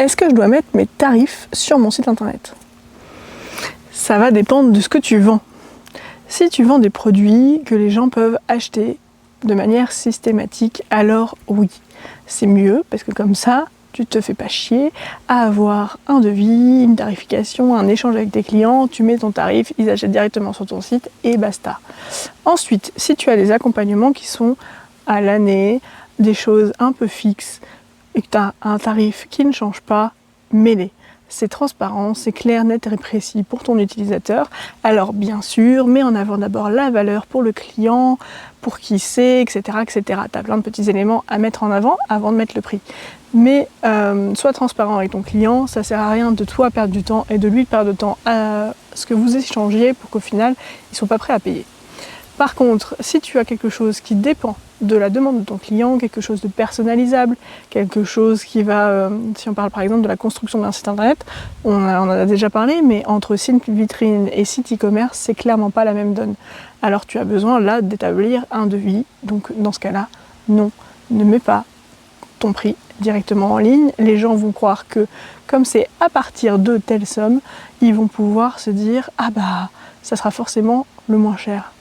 Est-ce que je dois mettre mes tarifs sur mon site internet? Ça va dépendre de ce que tu vends. Si tu vends des produits que les gens peuvent acheter de manière systématique, alors oui, c'est mieux parce que comme ça, tu te fais pas chier à avoir un devis, une tarification, un échange avec tes clients, tu mets ton tarif, ils achètent directement sur ton site et basta. Ensuite, si tu as des accompagnements qui sont à l'année, des choses un peu fixes et que tu as un tarif qui ne change pas, mets-les. C'est transparent, c'est clair, net et précis pour ton utilisateur. Alors bien sûr, mets en avant d'abord la valeur pour le client, pour qui c'est, etc. etc. Tu as plein de petits éléments à mettre en avant de mettre le prix. Mais sois transparent avec ton client, ça sert à rien de toi perdre du temps et de lui perdre du temps à ce que vous échangiez pour qu'au final, ils ne sont pas prêts à payer. Par contre, si tu as quelque chose qui dépend de la demande de ton client, quelque chose de personnalisable, quelque chose qui va, si on parle par exemple de la construction d'un site internet, on en a déjà parlé, mais entre site vitrine et site e-commerce, c'est clairement pas la même donne. Alors tu as besoin là d'établir un devis, donc dans ce cas-là, non, ne mets pas ton prix directement en ligne. Les gens vont croire que comme c'est à partir de telle somme, ils vont pouvoir se dire « Ah bah, ça sera forcément le moins cher ».